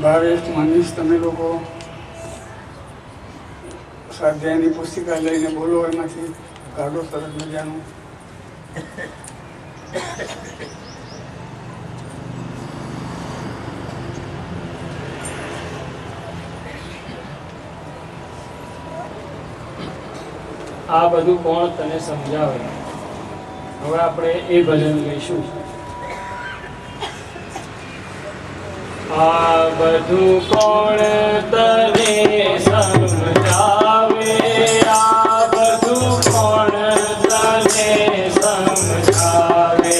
ભાવેશ મનીષ તમે લોકો સ્વાધ્યાયની પુસ્તિકા લઈને બોલો, એમાંથી કાઢો સરસ મજાનું. આ બધું કોણ તને સમજાવે? હવે આપણે એ ભજન લઈશું. આ બધું કોણ તને સમજાવે? આ બધું કોણ તને સમજાવે?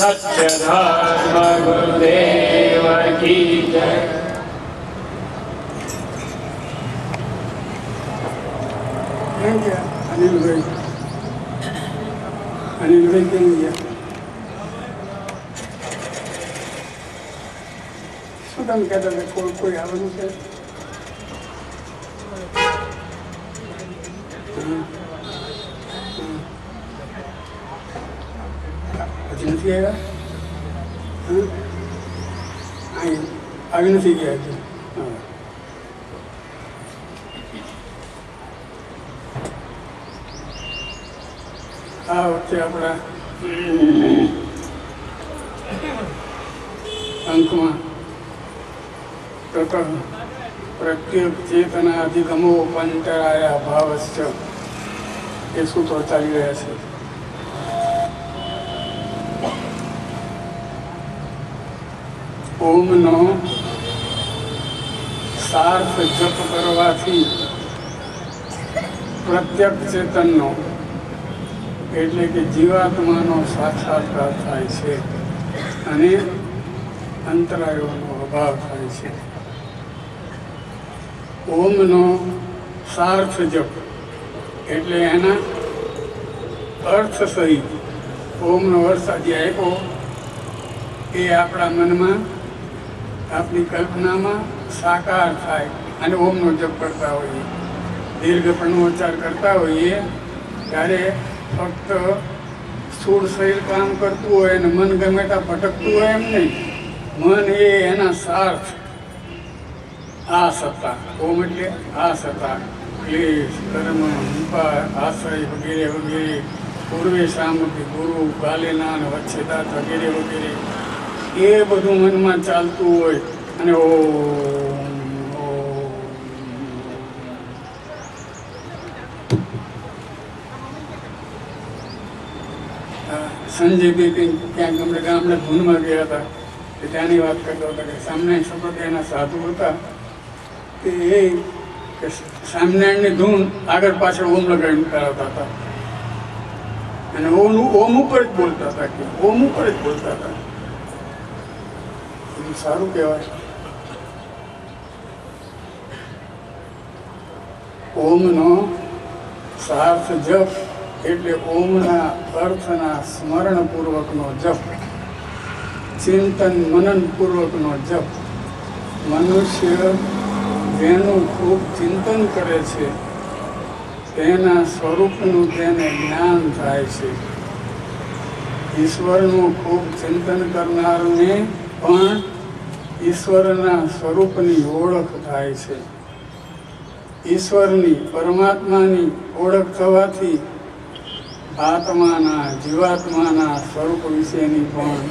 સત્ય ધર્મ ગુરુદેવ કી જય. કેમ ગયા અનિલભાઈ? અનિલભાઈ કેમ ગયા? શું તમે કહેતા હતા? કોઈ આવવાનું છે? હજી નથી આવ્યા? અહીં આવી નથી ગયા હજી. આ વખતે આપણા અંકમાં તત પ્રત્યેક ચેતનાધિગમો પંચરાયા ભાવશ્ચ એ સૂત્રો ચાલી રહ્યા છે. ઓમનો સાર્થ જપ કરવાથી પ્રત્યેક ચેતનનો એટલે કે જીવાત્માનો સાક્ષાત્કાર થાય છે અને અંતરાયોનો અભાવ થાય છે. ઓમનો સાર્થ જપ એટલે એના અર્થ સહિત ઓમનો અર્થ જે આપ્યો એ આપણા મનમાં આપણી કલ્પનામાં સાકાર થાય અને ઓમનો જપ કરતા હોઈએ, દીર્ઘપણનો ઉચ્ચાર કરતા હોઈએ ત્યારે ફક્ત સ્થૂળ શરીર કામ કરતું હોય અને મન ગમે ત્યાં ભટકતું હોય એમ નહીં. મન એ એના સાર્થ આ સત્તા, ઓમ એટલે આ સત્તા, ક્લેશ, કર્મ, વિપાક, આશ્રય વગેરે વગેરે, પૂર્વે સામગ્રી, ગુરુ, બાલેનાન, વચ્છેદાત વગેરે વગેરે એ બધું મનમાં ચાલતું હોય અને સંજયભાઈ કંઈક ક્યાંક અમને ગામડે ધૂનમાં ગયા હતા કે ત્યાંની વાત કરતા હતા કે સ્વામિનારાયણ સંપ્રદાયના સાધુ હતા કે એ કે સ્વામિનારાયણની ધૂન આગળ પાછળ ઓમ લગાડીને કરાવતા હતા અને ઓમ ઉપર જ બોલતા હતા કે ઓમ ઉપર જ બોલતા હતા. બધું સારું કહેવાય. ઓમનો સાર્થ જપ એટલે ઓમના અર્થના સ્મરણપૂર્વકનો જપ, ચિંતન મનનપૂર્વકનો જપ. મનુષ્ય જેનું ખૂબ ચિંતન કરે છે તેના સ્વરૂપનું તેને જ્ઞાન થાય છે. ઈશ્વરનું ખૂબ ચિંતન કરનારને પણ ઈશ્વરના સ્વરૂપની ઓળખ થાય છે. ઈશ્વરની પરમાત્માની ઓળખ થવાથી આત્માના જીવાત્માના સ્વરૂપ વિશેની પણ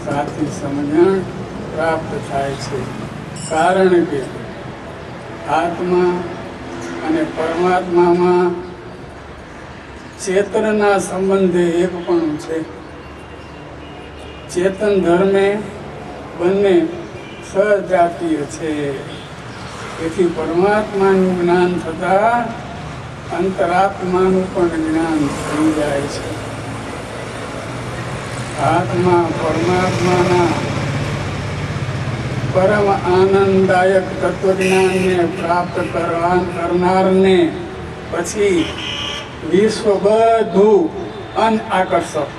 સાચી સમજણ પ્રાપ્ત થાય છે. કારણ કે આત્મા અને પરમાત્મામાં ચેતનના સંબંધે એક પણ છે. ચેતન ધર્મે બંને સજાતીય છે. તેથી પરમાત્માનું જ્ઞાન થતાં અંતરાત્માનું પણ જ્ઞાન થઈ જાય છે. આત્મા પરમાત્માના પરમ આનંદદાયક તત્વજ્ઞાનને પ્રાપ્ત કરનારને પછી વિશ્વ બધું અનાકર્ષક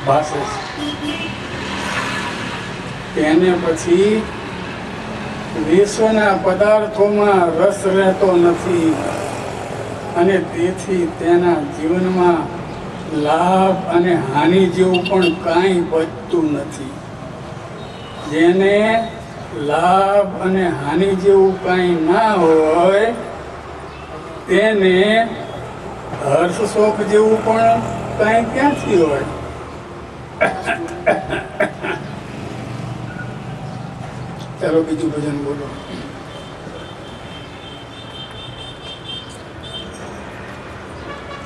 ભાષે છે. તેને પછી વિશ્વના પદાર્થોમાં રસ રહેતો નથી અને તેથી તેના જીવનમાં લાભ અને હાનિ જેવું પણ કાંઈ બચતું નથી. જેને લાભ અને હાનિ જેવું કાંઈ ના હોય તેને હર્ષ શોક જેવું પણ કાંઈ ક્યાંથી હોય. ચાલો બીજું ભજન બોલો.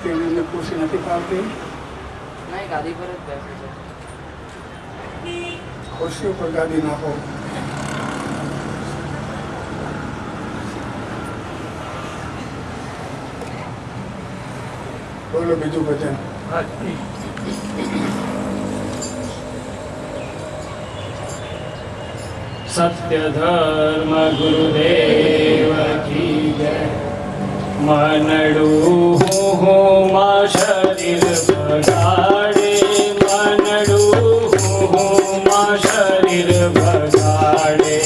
તેને અમને ખુશી નથી પાવતી. નહીં, ગાદી પર જ બેસે છે. ખુરશી ઉપર ગાદી નાખો. બોલો બીજું ભજન. સત્ય ધર્મ ગુરુદેવ કી જય. મનડું હું માં શરીર બગાડે, મનડું હું માં શરીર બગાડે.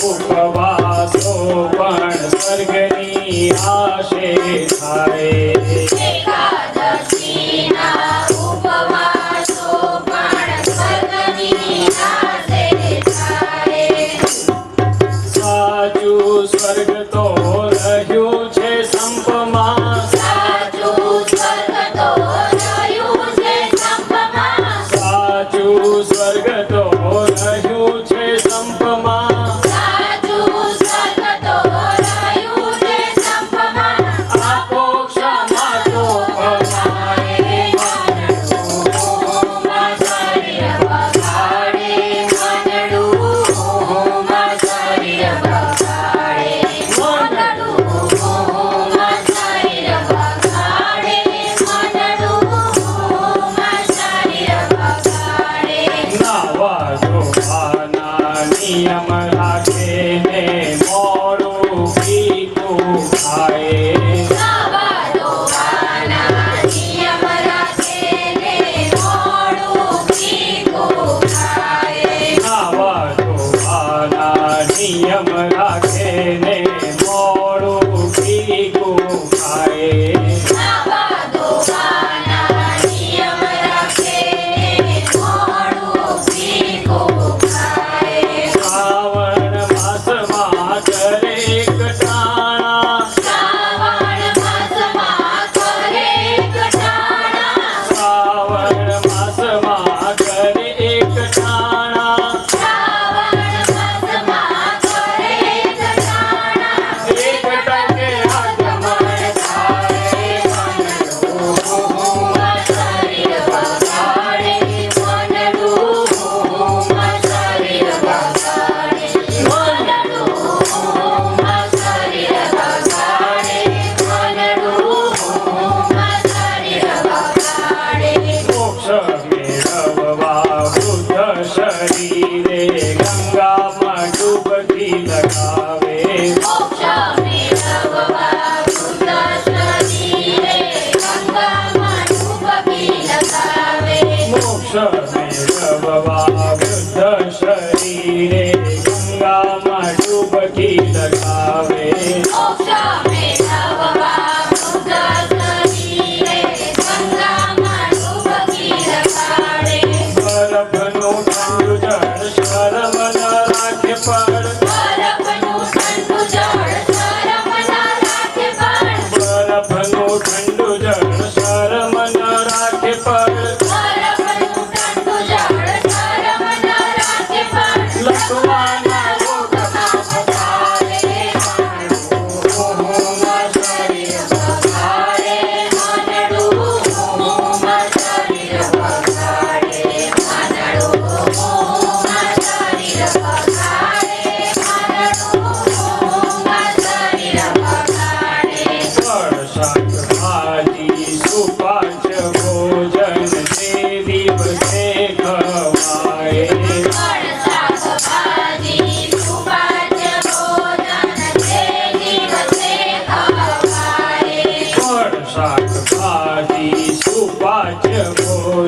ઉપવાસો પણ સ્વર્ગની આશે થાય. સાચું સ્વર્ગ તો રહ્યું છે સંપમાં, સાચું સ્વર્ગ તો રહ્યું છે સંપમાં. આપો ક્ષમા તો અમારે નિયમ રાખે ને મોડું પીતું ખાય. નાવા ધોવાના નિયમ રાખે ને મોડું પીતું ખાય. શ્રાવણ માસમાં કરે કટાણા, શ્રાવણ માસમાં કરે એક ટાણા. એક ટકે આગમન થાય, મોક્ષ મેળવવા વૃદ્ધ શરીરે ગંગામાં ડૂબકી લગાવે. મોક્ષ મેળવવા વૃદ્ધ શરીરે ગંગામાં ડૂબકી લગાવે.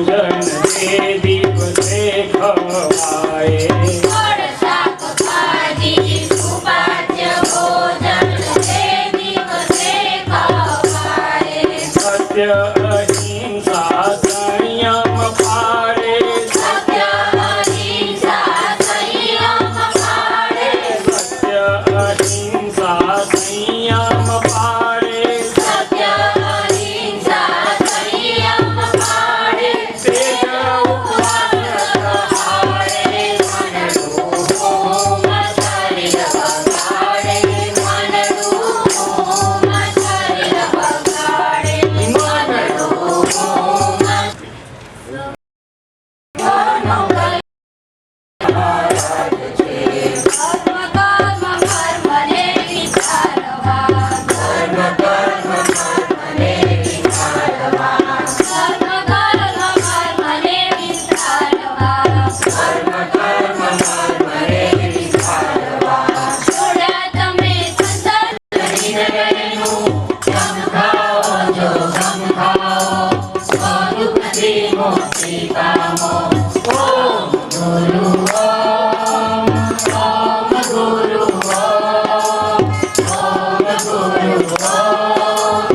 ભોજન તે દિવસે ખવાય ફળ શાકભાજી સુપાચ્ય ભોજન તે દિવસે ખવાય. સત્ય અહિંસા સંયમ પાળે સત્ય અહિંસા સંયમ પાળે. સત્ય અહિંસા સંયમ પાળે સત્ય અહિંસા સંયમ પાળે. તેજ ઉપવાસ રહાડે મનનું હોમ શરીર બગાડે. મનનું હોમ શરીર બગાડે. મનનું હોમ ઘરનો કલ્યાણ છે. કર્મ કર્મને વિચારવા. કર્મ કર્મને વિચારવા. કર્મ કર્મને વિચારવા. કર્મ કર્મને વિચારવા. છોડ્યા તમે સંસાર હૃદયનું. ગમ ખાઓ જો ગમ ખાઓ તો દુઃખથી મુક્તિ પામો. ઓમ ગુરુ ઓમ. ઓમ ગુરુ ઓમ. ઓમ ગુરુ ઓમ.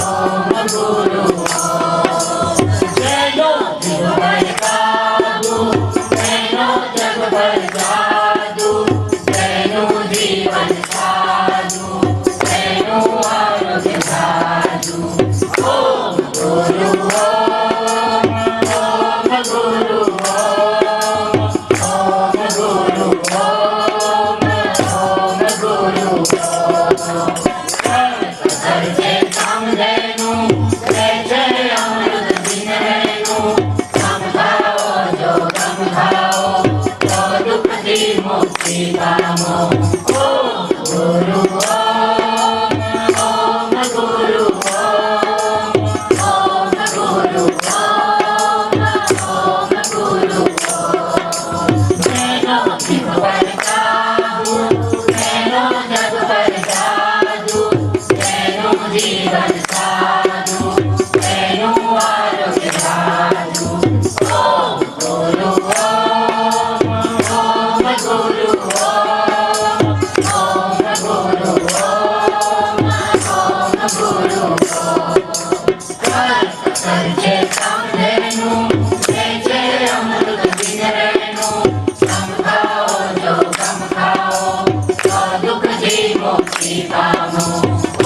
ઓમ ગુરુ ઓમ. જેનો જીવન સાધુ તેનો જગભર જાદુ. તેનું જીવન સાધુ તેનું આરોગ્ય સાધુ. ઓમ ગુરુ ઓમ. ઓમ ગુરુ ઓમ. ઓમ ગુરુ ઓમ. ઓમ ગુરુ ઓમ. કરજે કામધેનું લે છે અમૃત દિનહેનું. ગમ ખાઓ જો ગમ ખાઓ તો દુઃખથી મુક્તિ પામો. ઓમ ગુરુ ઓમ. ઓમ ગુરુ ઓમ. ઓમ ગુરુ ઓમ. ઓમ ગુરુ ઓમ. તેનો જીવન સાધુ તેનો જગભર જાદુ. તેનું જીવન સાધુ તેનું આરોગ્ય સાધુ. ઓમ ગુરુ ઓમ. ઓમ ગુરુ ઓમ. ઓમ ગુરુ ઓમ. ઓમ ગુરુ ઓમ. કરજે કામધેનું લે છે અમૃત દિનહેનું. ગમ ખાઓ જો ગમ ખાઓ તો દુઃખથી મુક્તિ પામો.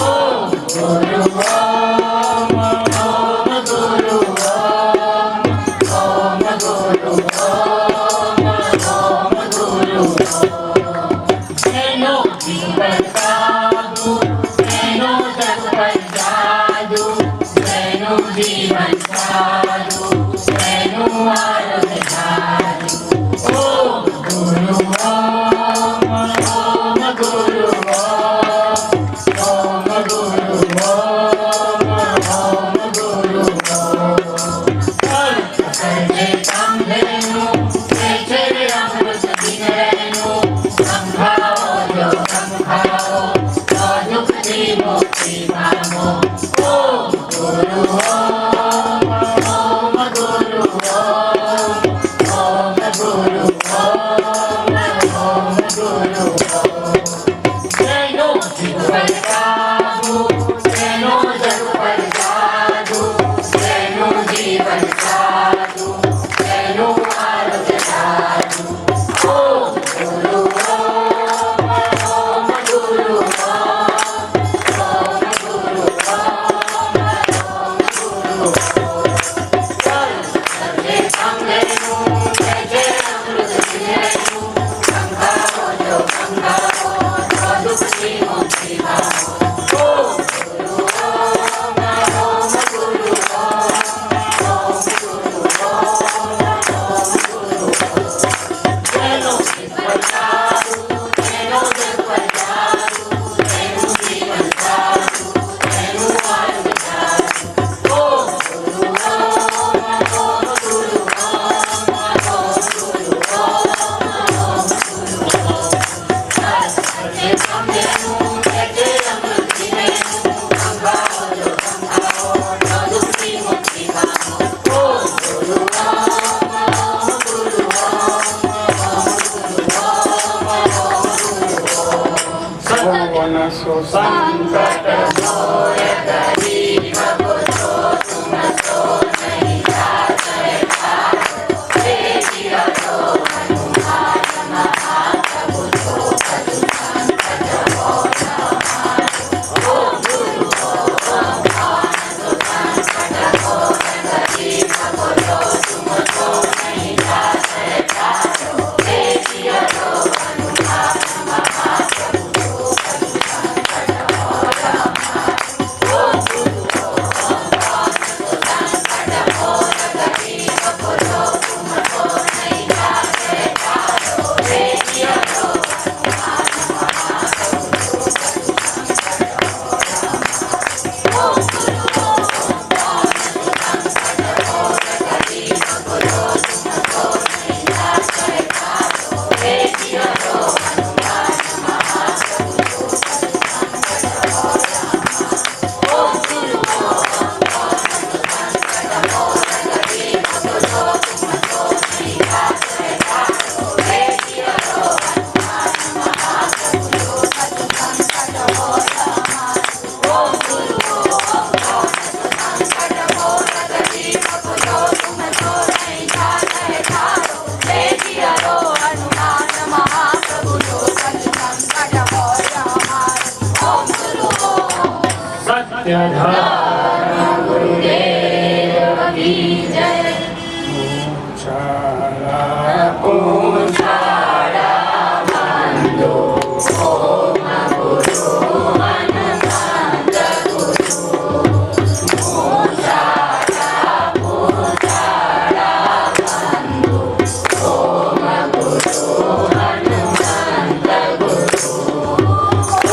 ઓમ ગુરુ ઓમ. ઓમ ગુરુ ઓમ. ઓમ ગુરુ ઓમ. ઓમ ગુરુ ઓમ. તેનો જીવન સાધુ તેનો જગભર જાદુ. તેનું જીવન સાધુ તેનું આરોગ્ય સાધુ. ઓમ ગુરુ ઓમ. ઓમ ગુરુ ઓમ. ઓમ ગુરુ ઓમ. ઓમ ગુરુ ઓમ. કરજે કામધેનું લે છે અમૃત દિનહેનું. ગમ ખાઓ જો ગમ ખાઓ તો દુઃખથી મુક્તિ પામો. ઓમ ગુરુ ઓમ. ઓમ ગુરુ ઓમ. ઓમ ગુરુ ઓમ. ઓમ ગુરુ ઓમ. તેનો જીવન સાધુ તેનો જગભર જાદુ. તેનું જીવન સાધુ તેનું આરોગ્ય વિનાશો સંકટ ઘોર ગરીબ પુત્રો તુમ સો નહીં જાચરે ठारो देवियो तो हनुमान महाप्रभु तो कछु संकट घोर हमारो ओम गुरु ओम ज्ञान तो संकट घोर गरीब पुત્રો तुम सो नहीं जाचरे ठारो देवियो तो हनुमान महाप्रभु तो कछु संकट घोर हमारो ओम गुरु ओम ज्ञान तो संकट घोर गरीब पुત્રો तुम सो नहीं जाचरे ठारो देवियो तो हनुमान महाप्रभु तो कछु संकट घोर हमारो ओम गुरु ओम ज्ञान तो संकट घोर गरीब पुત્રો तुम सो नहीं जाचरे ठारो देवियो तो हनुमान महाप्रभु तो कछु संकट घोर हमारो ओम गुरु ओम ज्ञान तो संकट घोर गरीब पुત્રો तुम सो नहीं जाचरे ठारो देवियो तो हनुमान महाप्रभु तो कछु संकट घोर हमारो ओम गुरु ओम ज्ञान तो संकट घोर गरीब पुત્રો तुम सो नहीं जाचरे ठारो देवियो तो हनुमान महाप्रभु तो कछु संकट घोर हमारो ओम गुरु ओम सत्य गुरुदेव की जय શાળા पूजाड़ा बंदो ओम गुरु हनुमंत गुरु पूजाड़ा बंदो ओम गुरु हनुमंत गुरु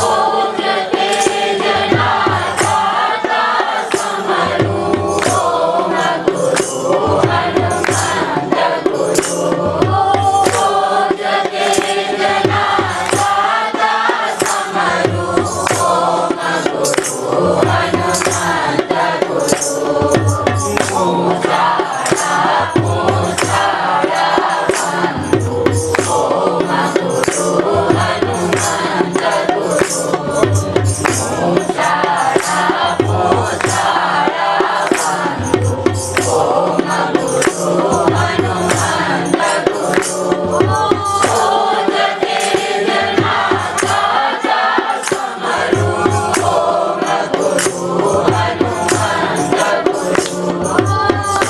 ओम तेज नाथा समरू ओम गुरु हनुमंत गुरु ओम तेज नाथा समरू ओम गुरु हनुमंत गुरु पूजाड़ा बंदो ओम गुरु हनुमंत गुरु पूजाड़ा बंदो ओम गुरु हनुमंत गुरु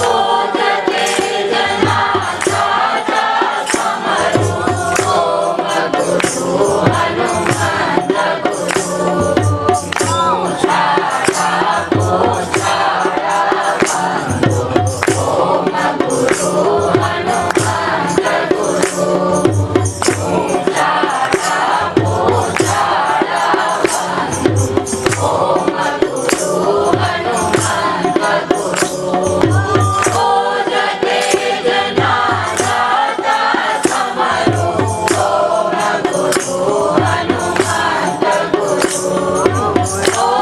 ओम तेज नाथा समरू ओम गुरु हनुमंत गुरु ओम तेज नाथा समरू ओम गुरु हनुमंत गुरु पूजाड़ा बंदो ओम गुरु हनुमंत गुरु पूजाड़ा बंदो ओम गुरु हनुमंत गुरु ओम तेज नाथा समरू ओम गुरु हनुमंत गुरु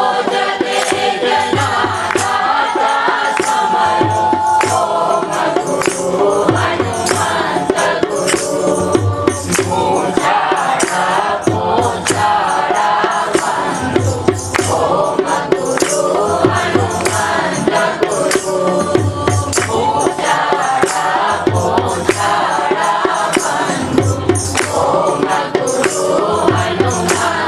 ओम तेज नाथा समरू ओम गुरु हनुमंत गुरु पूजाड़ा बंदो ओम गुरु हनुमंत गुरु पूजाड़ा बंदो ओम गुरु हनुमंत गुरु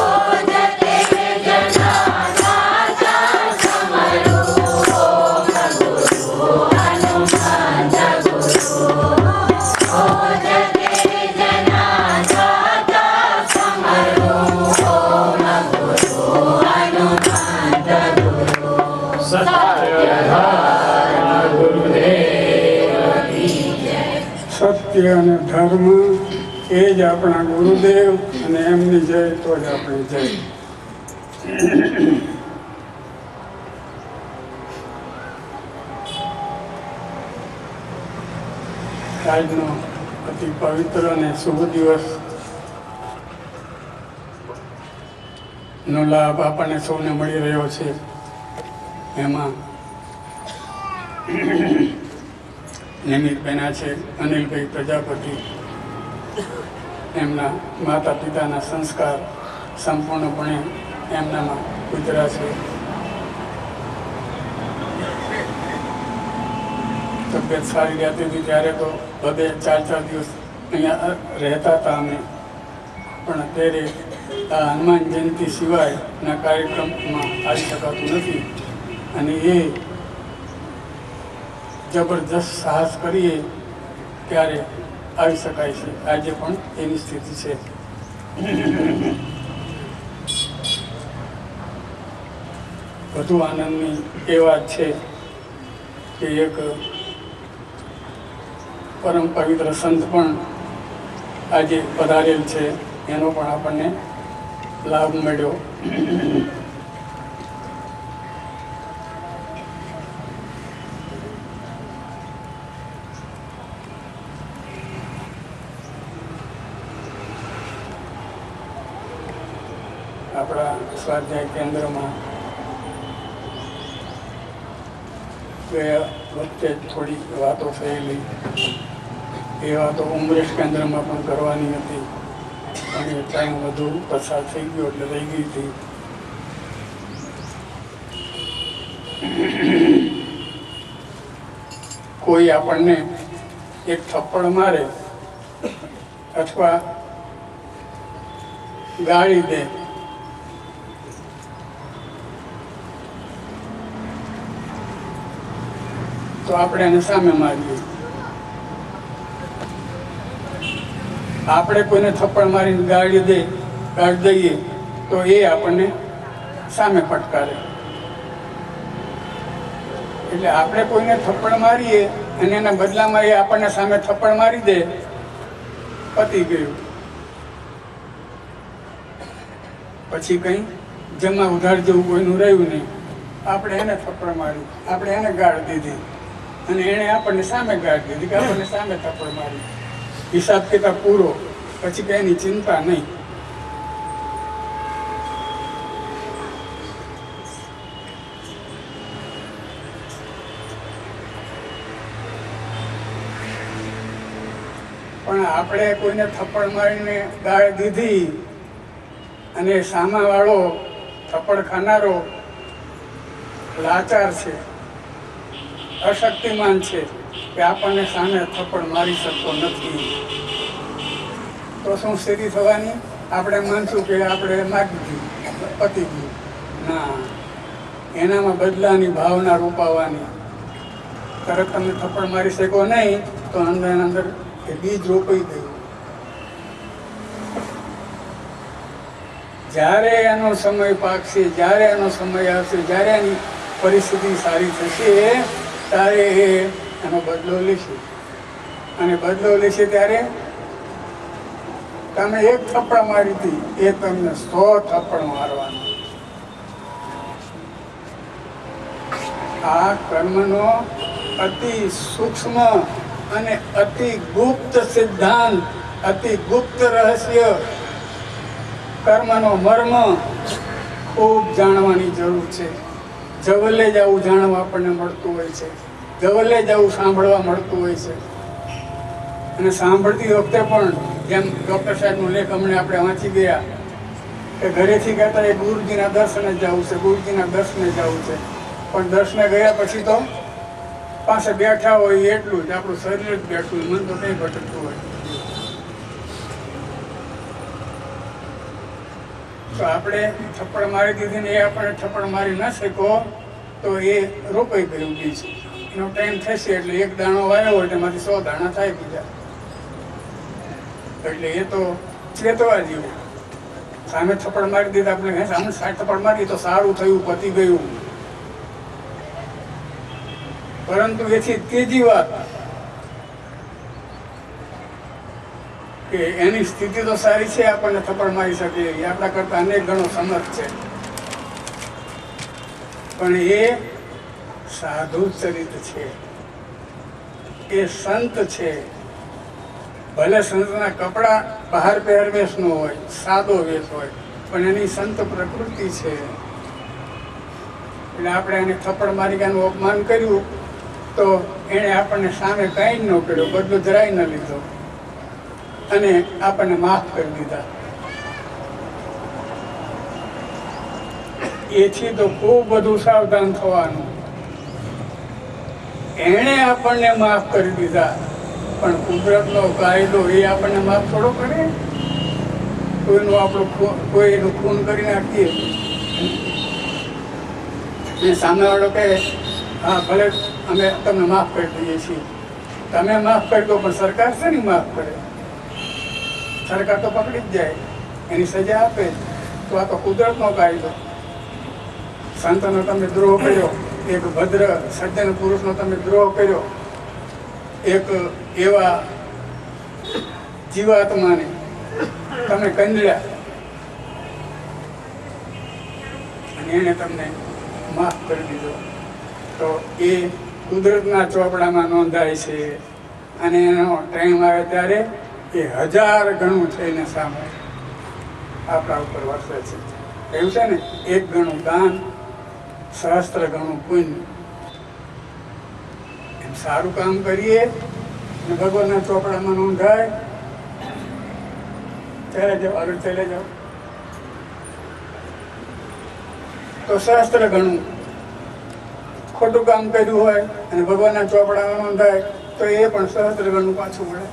ओम तेज नाथा समरू ओम गुरु हनुमंत गुरु ओम तेज नाथा समरू ओम गुरु हनुमंत गुरु सत्य गुरुदेव की સત્ય અને ધર્મ એ જ આપણા ગુરુદેવ અને એમની જય તો જ આપણી જય. આજનો અતિ પવિત્ર અને શુભ દિવસ નો લાભ આપણને સૌને મળી રહ્યો છે. એમાં નિમિત્ત બન્યા છે અનિલભાઈ પ્રજાપતિ એમના માતા પિતાના સંસ્કાર સંપૂર્ણપણે એમનામાં ઉતર્યા છે. તબિયત સારી રહેતી હતી ત્યારે તો બધે 4-4 દિવસ અહીંયા રહેતા હતા અમે, પણ અત્યારે આ હનુમાન જયંતિ સિવાયના કાર્યક્રમમાં આવી શકાતું નથી અને એ જબરદસ્ત સાહસ કરીએ ત્યારે આવી શકાય છે. આજે પણ એની સ્થિતિ છે. વધુ આનંદની એ વાત છે કે એક પરમ પવિત્ર સંત પણ આજે પધારેલ છે, એનો પણ આપણને લાભ મળ્યો. આપણા સ્વાધ્યાય કેન્દ્રમાં ગયા વખતે થોડી વાતો થયેલી, એ વાતો ઉમરેશ કેન્દ્રમાં પણ કરવાની હતી, પણ એ ટાઈમ વધુ પસાર થઈ ગયો એટલે રહી ગઈ હતી. કોઈ આપણને એક થપ્પડ મારે અથવા ગાળી દે તો આપણે એને સામે મારીએ. આપણે કોઈને થપ્પડ મારીને ગાળી દઈએ તો એ આપણને સામે ફટકારે. એટલે આપણે કોઈને થપ્પડ મારીએ અને એના બદલામાં એ આપણને સામે થપ્પડ મારી દે, પતી ગયું. પછી કંઈ જમા ઉધાર જેવું કોઈનું રહ્યું નહીં. આપણે એને થપ્પડ મારી, આપણે એને ગાળ દીધી અને એણે આપણને સામે ગાળ દીધી કે આપણને સામે થપ્પડ મારી. હિસાબ કિતાબ પૂરો, પછી કંઈ એની ચિંતા નહીં. પણ આપણે કોઈને થપ્પડ મારીને ગાળ દીધી અને સામાવાળો થપ્પડ ખાનારો લાચાર છે, અશક્તિમાન છે કે આપણને સામે થપ્પડ મારી શકતો નથી, તો શું સ્થિતિ થવાની? આપણે માનશું કે આપણે માગી ગયું, પતી ગયું. ના, એનામાં બદલાની ભાવના રૂપાવાની. તરત તમે થપ્પડ મારી શકો નહીં તો અંદર એ બીજ રોપાઈ ગયું. જ્યારે એનો સમય પાકશે, જ્યારે એનો સમય આવશે, જ્યારે એની પરિસ્થિતિ સારી થશે ત્યારે એનો બદલો લેશે. અને બદલો લેશે ત્યારે તમે એક થપ્પડ મારી હતી એ તમને 100 થપ્પડ મારવાનો. આ કર્મનો અતિ સૂક્ષ્મ અને અતિ ગુપ્ત સિદ્ધાંત, અતિ ગુપ્ત રહસ્ય, કર્મનો મર્મ ખૂબ જાણવાની જરૂર છે. જવલ્લે જ આવું જાણવા આપણને મળતું હોય છે, જવલ્લે જ આવું સાંભળવા મળતું હોય છે. અને સાંભળતી વખતે પણ જેમ ડૉક્ટર સાહેબનો લેખ હમણાં આપણે વાંચી ગયા કે ઘરેથી કહેતા એ ગુરુજીના દર્શને જવું છે, ગુરુજીના દર્શને જવું છે, પણ દર્શને ગયા પછી તો પાસે બેઠા હોય એટલું જ, આપણું શરીર જ બેઠું હોય, મન તો કંઈ ભટકતું હોય. તો આપણે થપ્પડ મારી દીધી ને એ આપણે થપ્પડ મારી ન શકો તો એ રોપાઈ ગયું બીજ. એનો ટાઈમ થશે એટલે એક દાણો વાયો હોય તેમાંથી 100 દાણા થાય બીજા. એટલે એ તો ચેતવા જેવું. સામે થપ્પડ મારી દીધા આપણે, સામે 60 થપ્પડ મારી તો સારું થયું, પતી ગયું. પરંતુ એથી ત્રીજી વાત કે એની સ્થિતિ તો સારી છે, આપણને થપ્પડ મારી શકે એ આપણા કરતા અનેક ગણો સમર્થ છે, પણ એ સાધુ ચરિત છે, એ સંત છે. ભલે સંતના કપડા બહાર પહેરવેશ નો હોય, સાદો વેશ હોય, પણ એની સંત પ્રકૃતિ છે. એટલે આપણે એને થપ્પડ મારી કે એનું અપમાન કર્યું તો એણે આપણને સામે કાંઈ જ ન કર્યો, બદલો જરાય ન લીધો. અને આપણને માફ કરી દીધા. એથી તો ખૂબ બધું સાવધાન થવાનું. એણે આપણને માફ કરી દીધા, પણ કુદરતનો કાયદો એ આપણને માફ થોડો કરે. કોઈનું ખૂન કરી નાખીએ અને સામેવાળો કહે હા ભલે અમે તમને માફ કરી દઈએ છીએ. તમે માફ કરી દો, પણ સરકાર છે ને માફ કરે. સરકાર તો પકડી જ જાય, એની સજા આપે. તો આ તો કુદરતનો કાયદો. સંતનો તમે દ્રોહ કર્યો, એક ભદ્ર સજ્જન પુરુષનો તમે દ્રોહ કર્યો, એક એવા જીવાત્માને તમે કંજળ્યા અને એને તમને માફ કરી દીધો, તો એ કુદરતના ચોપડામાં નોંધાય છે. અને એનો ટાઈમ આવે ત્યારે એ 1000 ગણું થઈને સામે આપણા ઉપર વરસે છે. એવું છે ને, 1 ગણું દાન, 1000 ગણું પુણ્ય. એમ સારું કામ કરીએ અને ભગવાનના ચોપડામાં નોંધાય ત્યારે જાઓ, આગળ ચાલે જાઓ તો 1000 ગણું. ખોટું કામ કર્યું હોય અને ભગવાનના ચોપડામાં નોંધાય તો એ પણ 1000 ગણું પાછું મળે.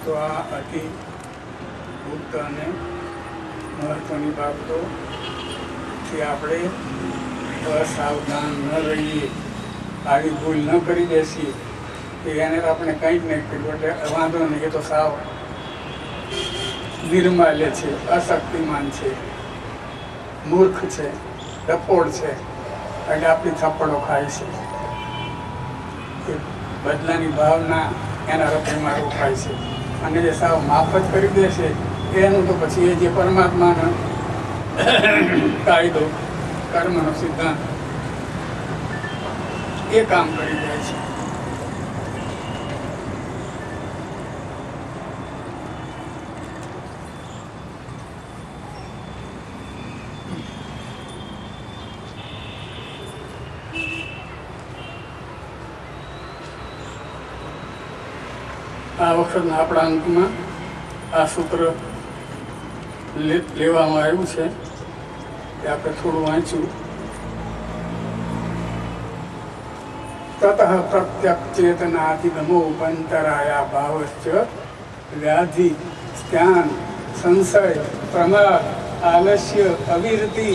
તો આ અતિ ગુપ્ત અને મહત્વની બાબતોથી આપણે અસાવધાન ન રહીએ, આવી ભૂલ ન કરી બેસીએ કે એને આપણે કંઈ જ નહીં કર્યું એટલે વાંધો નહીં, એ તો સાવ નિર્માલ્ય છે, અશક્તિમાન છે, મૂર્ખ છે, ડફોડ છે, એટલે આપણી થપ્પડો ખાય છે. એ બદલાની ભાવના એના હૃદયમાં રોકાય છે. અને જે સાવ માફ જ કરી દેશે એનું તો પછી એ જે પરમાત્માનો કાયદો, કર્મનો સિદ્ધાંત એ કામ કરી જાય છે. આ વખતના આપણા અંકમાં આ સૂત્ર લેવામાં આવ્યું છે કે આપણે થોડું વાંચ્યું. તતઃ પ્રત્યક ચેતનાધિગમો ઉપંતરાયા ભાવશ્ચ વ્યાધિ સ્ત્યાન સંશય પ્રમાદ આલસ્ય અવિરતિ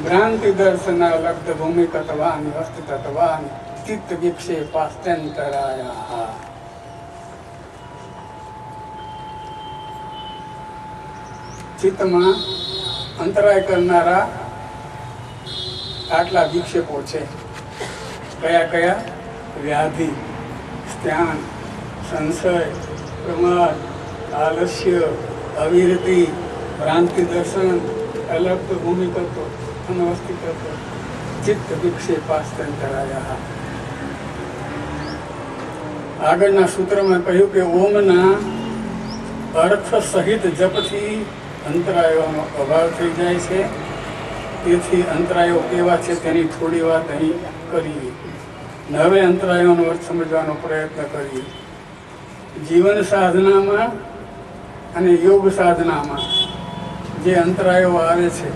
ભ્રાંતિ દર્શના લબ્ધ ભૂમિકતવાન હસ્તતત્વાન ચિત્ત વિક્ષેપાસ્ત્યંતરાયા. ચિત્તમાં અંતરાય કરનારા આટલા વિક્ષેપો છે. કયા કયા? વ્યાધિ, સ્ત્યાન, સંશય, પ્રમાદ, આલસ્ય, અવિરતિ, ભ્રાંતિ દર્શન, અલબ્ધ ભૂમિકત્વ અને અસ્તિત્વ, ચિત્ત વિક્ષેપાસ્ત્યંતરાયા. આગળના સૂત્રમાં કહ્યું કે ઓમના અર્થ સહિત જપથી અંતરાયોનો અભાવ થઈ જાય છે. તેથી અંતરાયો કેવા છે તેની થોડી વાત અહીં કરીએ. હવે અંતરાયોનો અર્થ સમજવાનો પ્રયત્ન કરીએ. જીવન સાધનામાં અને યોગ સાધનામાં જે અંતરાયો આવે છે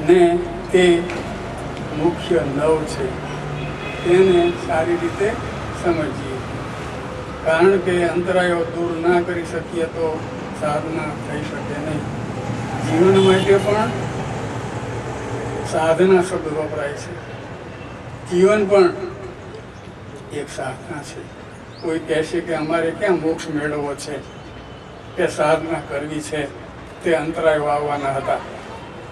ને તે મુખ્ય 9 છે. તેને સારી રીતે સમજીએ. કારણ કે અંતરાયો દૂર ના કરી શકીએ તો સાધના થઈ શકે નહીં. જીવન માટે પણ સાધના શબ્દ વપરાય છે. જીવન પણ એક સાધના છે. કોઈ કહેશે કે અમારે ક્યાં મોક્ષ મેળવવો છે કે સાધના કરવી છે, તે અંતરાયો આવવાના હતા.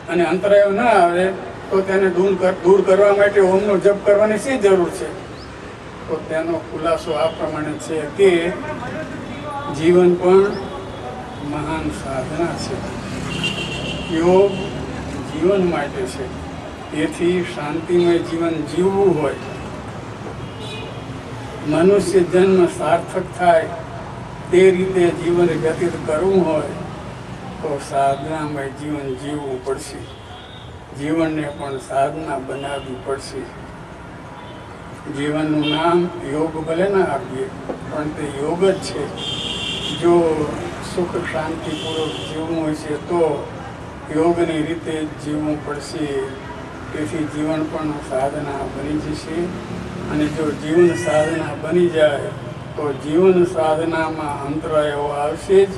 અને અંતરાયો ના આવે તો તેને દૂર કરવા માટે ઓમનો જપ કરવાની શી જરૂર છે? તો તેનો ખુલાસો આ પ્રમાણે છે કે જીવન પણ મહાન સાધના છે. યોગ જીવન માટે છે. તેથી શાંતિમય જીવન જીવવું હોય, મનુષ્ય જન્મ સાર્થક થાય તે રીતે જીવન વ્યતીત કરવું હોય તો સાધનામય જીવન જીવવું પડશે. જીવનને પણ સાધના બનાવવી પડશે. જીવનનું નામ યોગ ભલે ના આપીએ પણ તે યોગ જ છે. જો સુખ શાંતિપૂર્વક જીવવું હોય છે તો યોગની રીતે જ જીવવું પડશે. તેથી જીવન પણ સાધના બની જશે. અને જો જીવન સાધના બની જાય તો જીવન સાધનામાં અંતરાયો આવશે જ.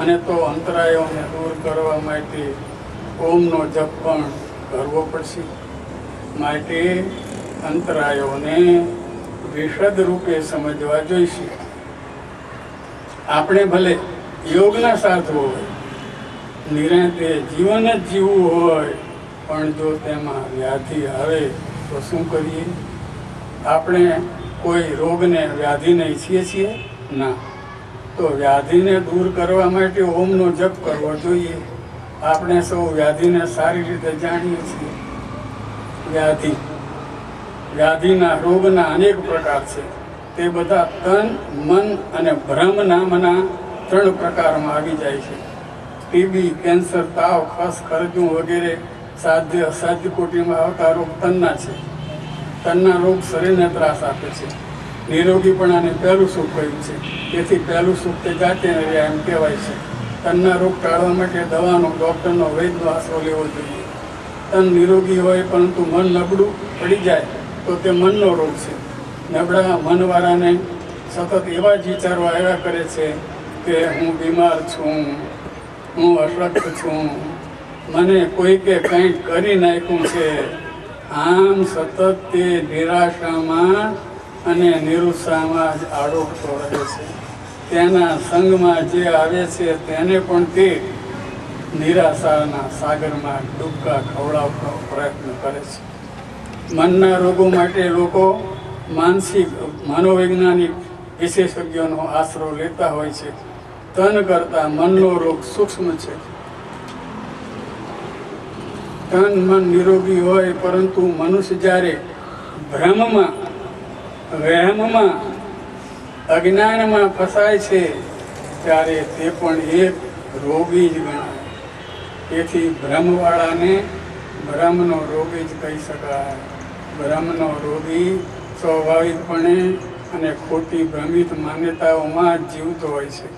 અને તો અંતરાયોને દૂર કરવા માટે ઓમનો જપ પણ કરવો પડશે. માટે અંતરાયોને વિશદ રૂપે સમજવા જોઈશે. આપણે ભલે યોગના સાધવો હોય, નિરાંતે જીવન જ જીવવું હોય, પણ જો તેમાં વ્યાધિ આવે તો શું કરીએ? આપણે કોઈ રોગને વ્યાધિને ઈચ્છીએ છીએ? ના. તો વ્યાધિને દૂર કરવા માટે ઓમનો જપ કરવો જોઈએ. આપણે સૌ વ્યાધિને સારી રીતે જાણીએ છીએ. વ્યાધિના રોગના અનેક પ્રકાર છે. તે બધા તન, મન અને ભ્રમ નામના 3 પ્રકારમાં આવી જાય છે. ટીબી, કેન્સર, તાવ, ખસ, ખરજું વગેરે સાધ્ય અસાધ્ય કોટીમાં આવતા રોગ તનના છે. તનના રોગ શરીરને ત્રાસ આપે છે. નિરોગીપણાને પહેલું સુખ કહ્યું છે. તેથી પહેલું સુખ તે જાતે રહ્યા એમ કહેવાય છે. તનના રોગ ટાળવા માટે દવાનો, ડૉક્ટરનો, વૈદ્યનો આશરો લેવો જોઈએ. તન નિરોગી હોય પરંતુ મન નબળું પડી જાય તો તે મનનો રોગ છે. નબળા મનવાળાને સતત એવા જ વિચારો આવ્યા કરે છે કે હું બીમાર છું, હું અશક્ત છું, મને કોઈકે કંઈક કરી નાખ્યું છે. આમ સતત તે નિરાશામાં અને નિરુત્સાહમાં જ આડોટતો રહે છે. તેના સંગમાં જે આવે છે તેને પણ તે નિરાશાના સાગરમાં ડૂબકા ખવડાવવાનો પ્રયત્ન કરે છે. મનના રોગો માટે લોકો માનસિક મનોવૈજ્ઞાનિક વિશેષજ્ઞોનો આશરો લેતા હોય છે. તન કરતાં મનનો રોગ સૂક્ષ્મ છે. તન મન નિરોગી હોય પરંતુ મનુષ્ય જ્યારે ભ્રમમાં, વહેમમાં, અજ્ઞાનમાં ફસાય છે ત્યારે તે પણ એક રોગી જ ગણાય. તેથી ભ્રમવાળાને ભ્રમનો રોગી જ કહી શકાય. ભ્રમનો રોગી સ્વાભાવિકપણે અને ખોટી ભ્રમિત માન્યતાઓમાં જ જીવતો હોય છે.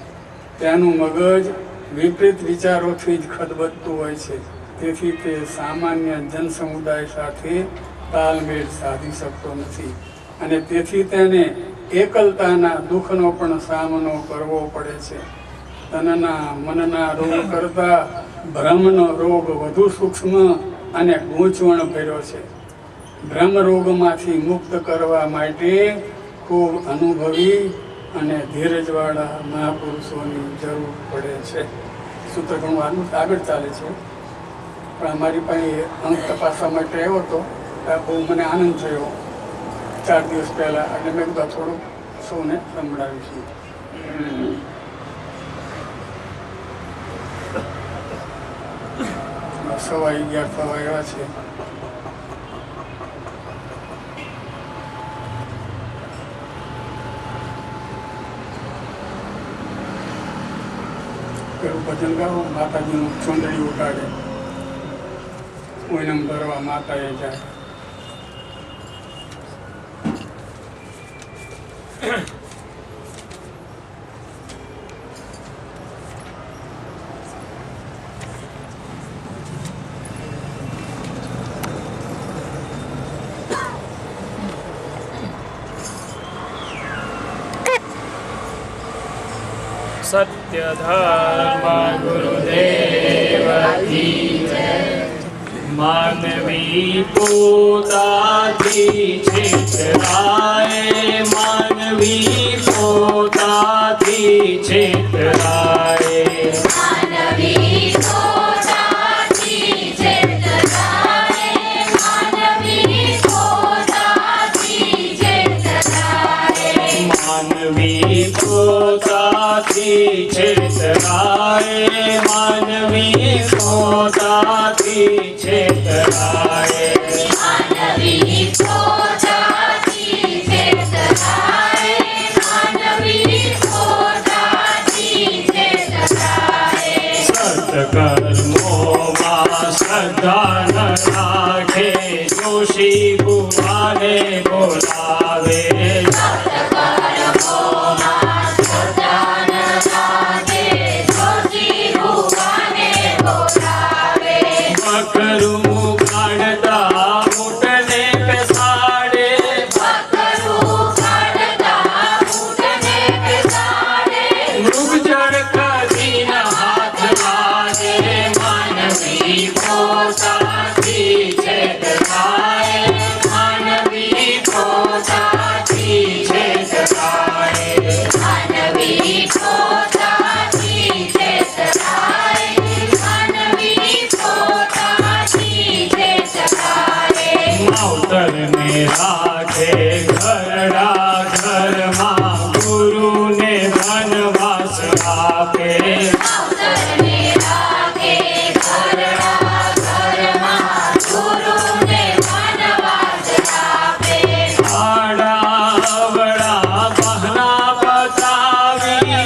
તેનું મગજ વિપરીત વિચારોથી જ ખદબદતું હોય છે. તેથી તે સામાન્ય જનસમુદાય સાથે તાલમેલ સાધી શકતો નથી અને તેથી તેને એકલતાના દુઃખનો પણ સામનો કરવો પડે છે. તનના મનના રોગ કરતાં ભ્રમનો રોગ વધુ સૂક્ષ્મ અને ગૂંચવણ ભર્યો છે. ભ્રમ રોગમાંથી મુક્ત કરવા માટે ખૂબ અનુભવી અને ધીરજવાળા મહાપુરુષોની જરૂર પડે છે. સૂત્ર ઘણું આગળ ચાલે છે પણ અમારી પાસે અંક તપાસવા માટે આવ્યો હતો. બહુ મને આનંદ થયો 4 દિવસ પહેલાં અને મેં બધા થોડુંક સૌને સંભળાવીશું. સવા 11 થવા આવ્યા છે. પેલું ભજન ગાઓ, માતાજીનું ચોંદડી ઉટાડે, કોઈને ભરવા માતાએ જાય. સત્ય ધર્મ ગુરુદેવ કી જય. માનવી પોતાથી છેતરાય, માનવી પોતાથી છેતરાય. માનવી પોતાથી છેતરાય, માનવી પોતાથી છેતરાય. માનવી પોતાથી છેતરાય, માનવી પોતાથી છેતરાય. માનવી પોતાથી છેતરાય, માનવી પોતાથી છેતરાય. સત્કર્મોમાં શ્રદ્ધા ન રાખે, જોશી ભુવાને બોલાવે મકરું કાઢતા ઊંટને બેસાડે મૃગજળ કદીના હાથ લાગે માનવી પોતાથી છેતરાય માનવી પોતાથી છેતરાય માવતરને રાખે ઘરડા ઘરમાં ગુરુને વનવાસ આપે આડાવડા બહાના બતાવી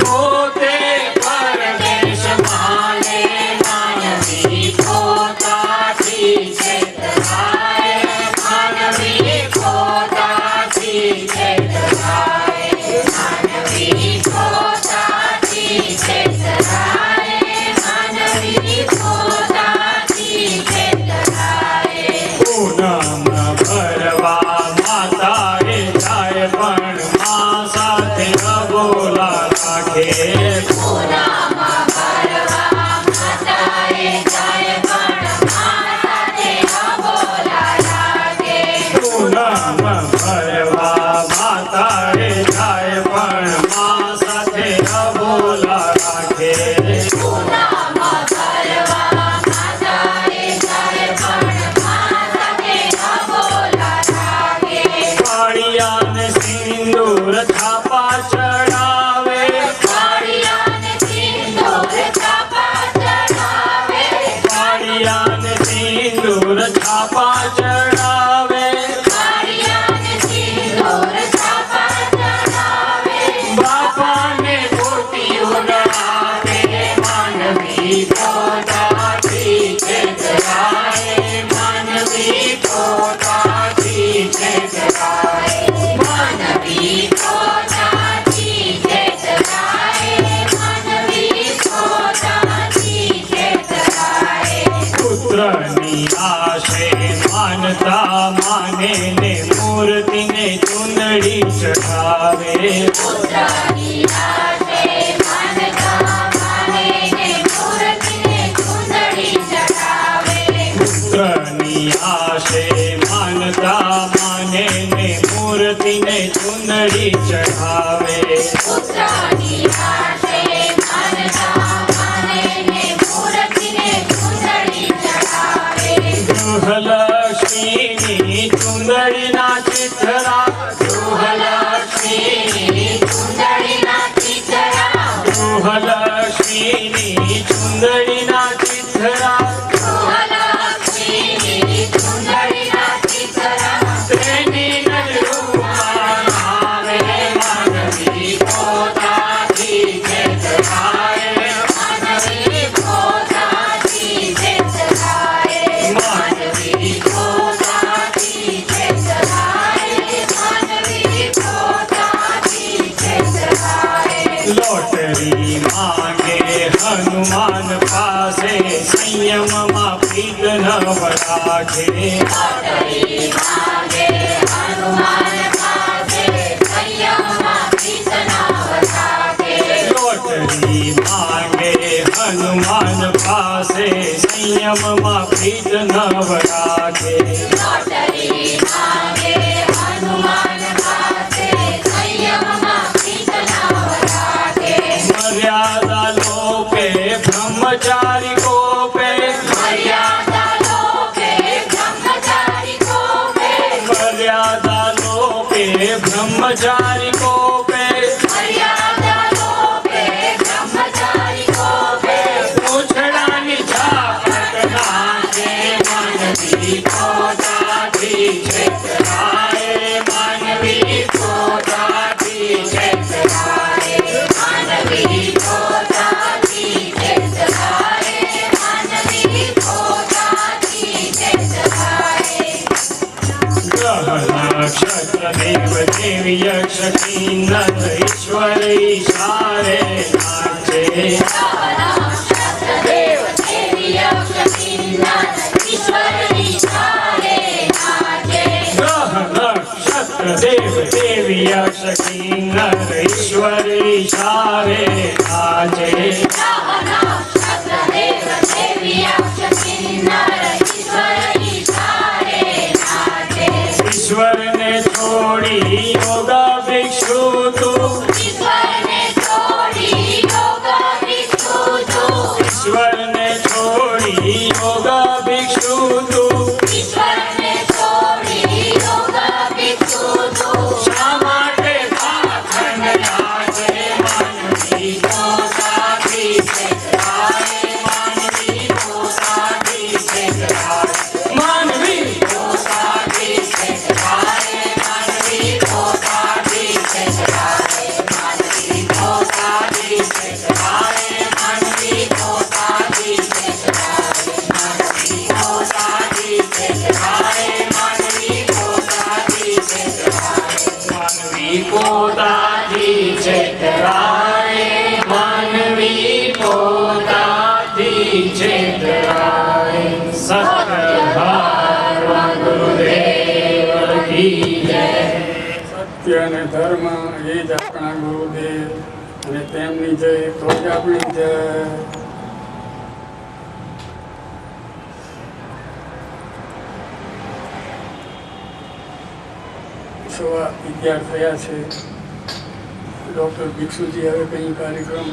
પોતે પરદેશ માને માનવી પોતાથી છેતરાય માનવી પોતાથી છેતરાય પૂનમ ભરવા માતાએ જાય પણ મા સાથે અબોલા રાખે પૂનમ ભરવા માતાએ જાય પણ મા સાથે અબોલા રાખે કાળિયાને સિંદૂર છાપા ચડાવે કાળિયાને સિંદૂર છાપા ચડાવે બાપાને પોતીયું આપે માનવી પોતાથી છેતરાય માનવી પોતાથી છેતરાય પુત્રની આશે માનતા માને ને મૂર્તિને ચુંદડી ચઢાવે પુત્રની આશે માનતા માને ને મૂર્તિને ચુંદડી ચઢાવે ગૃહલક્ષ્મીની ચુંદડીના ચિત્રા ગૃહલક્ષ્મીની ચુંદડીના ચિત્રા તેની નજરૂમાં આવે માનવી પોતાથી છેતરાય માનવી પોતાથી લોટરી માંગે હનુમાન પાસે સંયમમાં પ્રીત ન રાખે લોટરી માંગે હનુમાન પાસે સંયમમાં પ્રીત ન રાખે મર્યાદા લોપે બ્રહ્મચારી કોપે મર્યાદા લોપે બ્રહ્મચારી કોપે પૂછડાની ઝાપટ નાખે માનવી પોતાથી છેતરાય માનવી પોતાથી છેતરાય માનવી પોતાથી છેતરાય માનવી પોતાથી યક્ષ કિન્નર ઈશ્વર ઈશારે નાચે દેવ દેવી યક્ષ કિન્નર ઈશ્વર ઈશારે નાચે ગ્રહ નક્ષત્ર દેવ દેવી યક્ષ કિન્નર ઈશ્વર ઈશારે નાચે દેવ દેવી યક્ષ કિન્નર ઈશ્વર ઈશારે નાચે ઈશ્વરને છોડી યોગ ભિક્ષુ તું ઈશ્વરને છોડી યોગ ભિક્ષુ તું ઈશ્વરને છોડી યોગ ભિક્ષુ તું ઈશ્વરને છોડી યોગ ભિક્ષુ તું શા માટે પાછળ નાચે માનવી પોતાથી છેતરાય માનવી પોતાથી છેતરાય માનવી પોતાથી છેતરાય માનવી પોતાથી છેતરાય માનવી પોતાથી છેતરાય માનવી પોતાથી છેતરાય માનવી પોતાથી છેતરાય માનવી પોતાથી છેતરાય માનવી પોતાથી છેતરાય સત્યભાર ગુરુદેવ કી જય. સત્ય અને ધર્મ એ જ આપણા ગુરુદેવ અને તેમની જય તો જ આપણી જય. સવા 11 થયા છે. ડૉક્ટર ભિક્ષુજી હવે કંઈ કાર્યક્રમ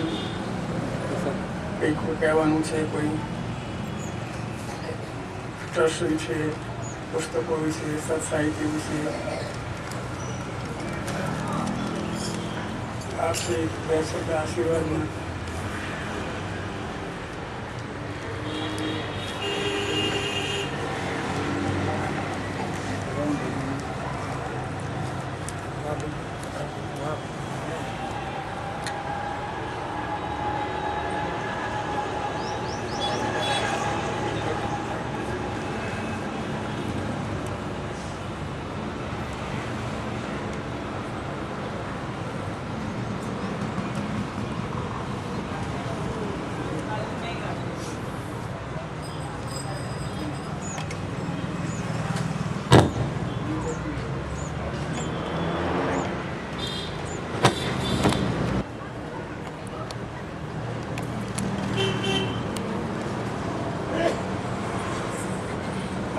કંઈક કહેવાનું છે, કોઈ ટ્રસ્ટ વિશે, પુસ્તકો વિશે, સત્સાહિત્ય વિશે આપશે બે શબ્દ આશીર્વાદમાં.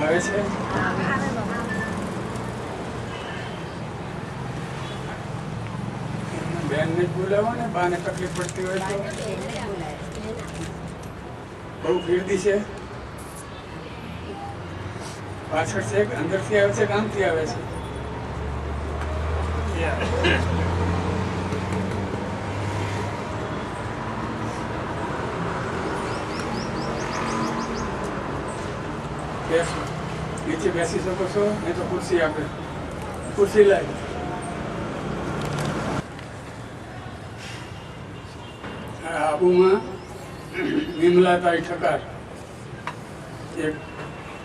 આવે છે બેનને જ બોલાવો ને, બાને તકલીફ પડતી હોય તો. બહુ ગીર્દી છે, પાછળ છે કે અંદરથી આવે છે કે આમથી આવે છે? બેસો, નીચે બેસી શકો છો, નહીં તો ખુરશી આપે. ખુરશી લાવી. આબુમાં વિમલાતાઈ ઠકાર એક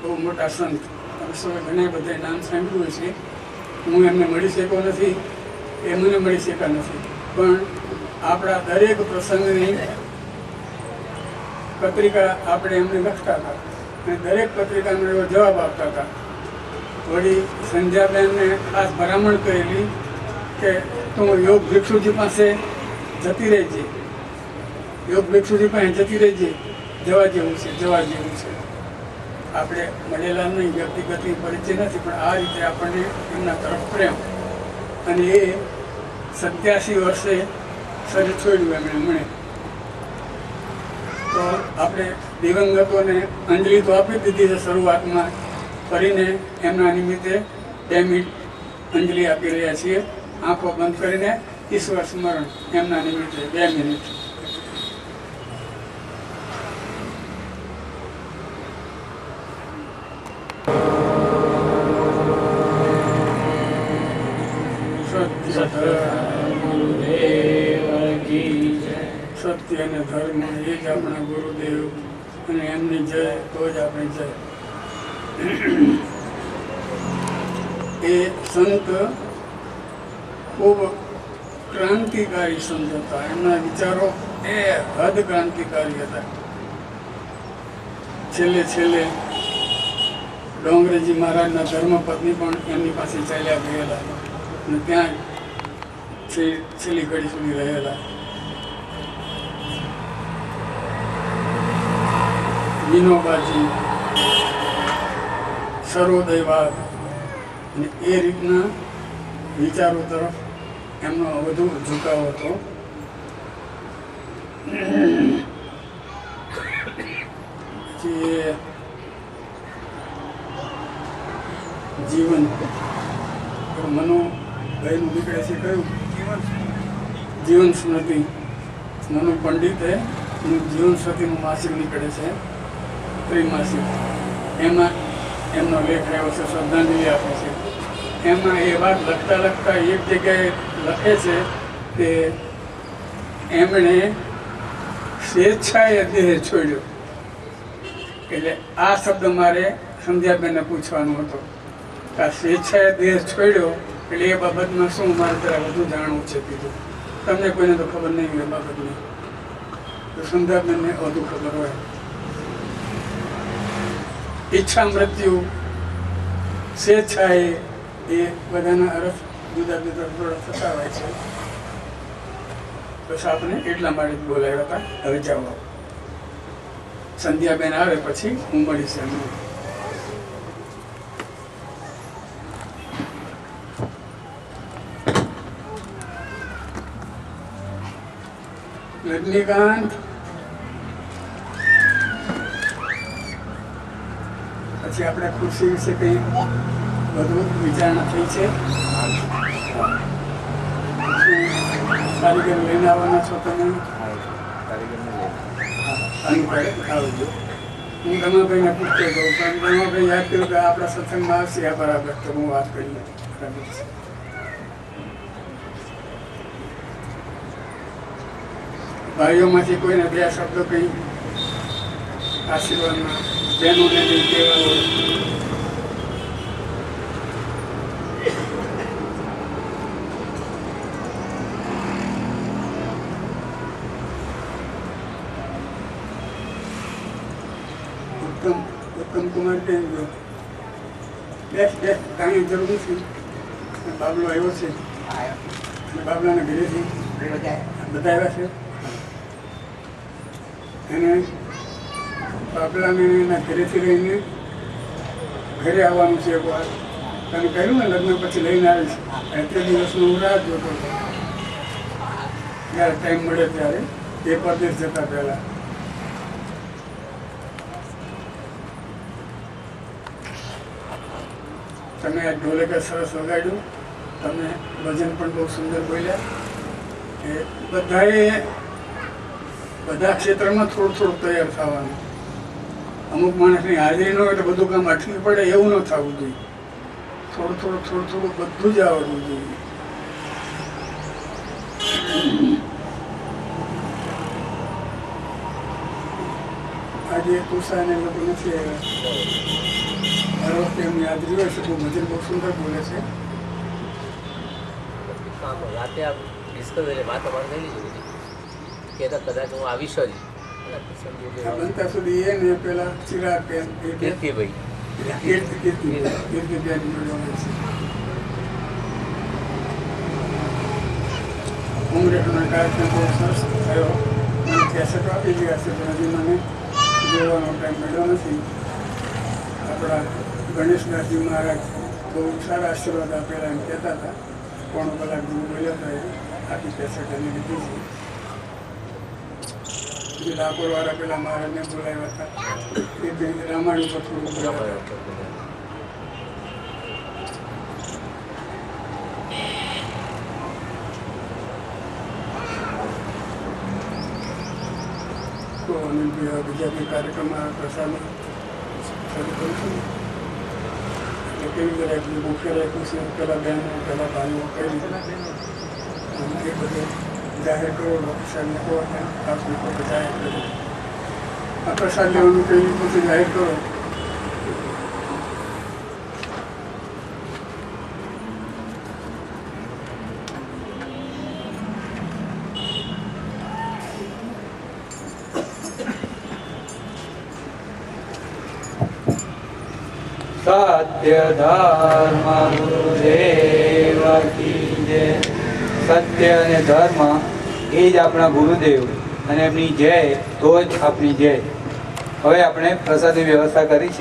બહુ મોટા સંત, તમે સૌ ઘણા બધા નામ સાંભળ્યું છે. હું એમને મળી શક્યો નથી, એ મને મળી શક્યા નથી, પણ આપણા દરેક પ્રસંગની પત્રિકા આપણે એમને લખતા હતા અને દરેક પત્રિકાનો એવો જવાબ આપતા હતા. વળી સંધ્યાબેનને ખાસ ભલામણ કરેલી કે તું યોગ ભિક્ષુજી પાસે જતી રહેજે, યોગ ભિક્ષુજી પાસે જતી રહેજે, જવા જેવું છે, જવા જેવું છે. આપણે મળેલા નહીં, વ્યક્તિગત પરિચય નથી, પણ આ રીતે આપણને એમના તરફ પ્રેમ. અને એ 87 વર્ષે શરીર છોડ્યું એમણે મને. તો આપણે દિવંગતોને અંજલિ તો આપી દીધી છે શરૂઆતમાં, ફરીને એમના નિમિત્તે 2 મિનિટ અંજલિ આપી રહ્યા છીએ. આંખો બંધ કરીને ઈશ્વર સ્મરણ એમના નિમિત્તે 2 મિનિટ. સત્ય અને ધર્મ એ જ આપણા ગુરુદેવ અને એમની જય તો જ આપણી જય. એ સંત ખૂબ ક્રાંતિકારી સમજાતા. એમના વિચારો એ હદ ક્રાંતિકારી હતા. છેલ્લે છેલ્લે ડોંગરેજી મહારાજના ધર્મપત્ની પણ એમની પાસે ચાલ્યા ગયેલા અને ત્યાં છેલ્લી ઘડી સુધી રહેલા. વિનોબાજી, સર્વોદયવાદ અને એ રીતના વિચારો તરફ એમનો વધુ ઝુકાવ હતો. પછી એ જીવન મનુભાઈનું નીકળે છે કયું જીવન સ્મૃતિ, મનુ પંડિતે જીવન સ્મૃતિનું માસિક નીકળે છે, ત્રિમાસિક. એમાં એમનો લેખ આવ્યો છે, શ્રદ્ધાંજલિ આપે છે. એમાં એ વાત લખતા લખતા એક જગ્યાએ લખે છે કે એમણે સ્વેચ્છાએ દેહ છોડ્યો. એટલે આ શબ્દ મારે સંધ્યાબેનને પૂછવાનો હતો કે આ સ્વેચ્છાએ દેહ છોડ્યો એટલે એ બાબતમાં શું મારે જરા વધુ જાણવું છે કીધું. તમને કોઈને તો ખબર નહીં હોય એ બાબતની, તો સંધ્યાબેનને વધુ ખબર હોય. ઈચ્છા મૃત્યુ, સ્વેચ્છાએ, એ બધાના અર્થ જુદા જુદા થોડા થતા હોય છે. બસ આપણે એટલા માટે જ બોલાવ્યા હતા. હવે જાઓ, સંધ્યાબેન આવે પછી હું મળીશ એમને. રજનીકાંત પછી આપણે ખુરશી વિશે કંઈ વધુ વિચારણા થઈ છે. કારીગર લઈને આવવાના છો તમે? આવજો. હું રમાભાઈને પૂછતો હતો પણ રમાભાઈ યાદ કર્યું કે આપણા સત્સંગમાં આવશે આ બરાબર, તો હું વાત કરી બરાબર છે. ભાઈઓમાંથી કોઈને બે શબ્દો કંઈ આશીર્વાદમાં બહેનોને કંઈ કહેવા હોય. ઉત્તમ કુમાર કેમ ગયો? બેસ્ટ બેસ્ટ કાંઈ જરૂર નથી. બાબલો આવ્યો છે અને બાબલાના ઘરેથી બધા આવ્યા છે. એને બાબલાને એના ઘરેથી લઈને ઘરે આવવાનું છે. એક વાર તને કહ્યું ને લગ્ન પછી લઈને આવીશ. તે દિવસનો હું રાહ જોતો હતો, જ્યારે ટાઈમ મળે ત્યારે એ પરદેશ જતા પહેલાં. તમે આ ઢોલકે સરસ વગાડ્યું, તમે ભજન પણ બહુ સુંદર બોલ્યા. એ બધાએ બધા ક્ષેત્રમાં થોડું થોડું તૈયાર થવાનું. અમુક માણસની હાજરી ન હોય તો બધું કામ અટકી પડે એવું ન થવું જોઈએ. થોડું થોડું થોડું થોડું બધું જ આવડવું જોઈએ. આજે તુષાને લોકો નથી આવ્યા. હર વખતે એમની હાજરી હોય છે. બહુ ભજન બહુ સુંદર બોલે છે. રાતે આપ ડિસ્કસ એટલે વાત અમારે થયેલી છે કે કદાચ હું આવીશ જ આ બનતા સુધી એ ને પેલા ચિરાગ કીર્તિભાઈ ઉમરેઠનો કાર્યક્રમ બહુ સરસ થયો. મને કેસેટ આપી ગયા છે પણ હજી મને જોવાનો ટાઈમ મળ્યો નથી. આપણા ગણેશદાસજી મહારાજ બહુ સારા આશીર્વાદ આપેલા એમ કહેતા હતા. પોણો કલાક જેવું બોલ્યા હતા. એ આખી કેસેટ એની લીધી છે. પછી ડાકોરવાળા પેલા મહારાજને બોલાવ્યા હતા. એ કંઈ રામાયણ ઉપર થોડું બોલાવ્યા હતા. તો અને બીજા બી કાર્યક્રમમાં પ્રસાદ શરૂ કરું છું. એટલે કેવી રીતે રાખ્યું, મુખ્ય રાખ્યું છે, પેલા બહેનો પેલા ભાઈઓ કઈ રીતે એ બધું જાહેર કરો. પ્રસાદને કહો ખાસ લોકો જાહેર કરો. આ પ્રસાદ લેવાનું કઈ રીતે જાહેર કરો. સત્ય ધર્મ ગુરુદેવ કી જય. સત્ય અને ધર્મ એ જ આપણા ગુરુદેવ અને એમની જય તો જ આપણી જય. હવે આપણે પ્રસાદની વ્યવસ્થા કરી છે.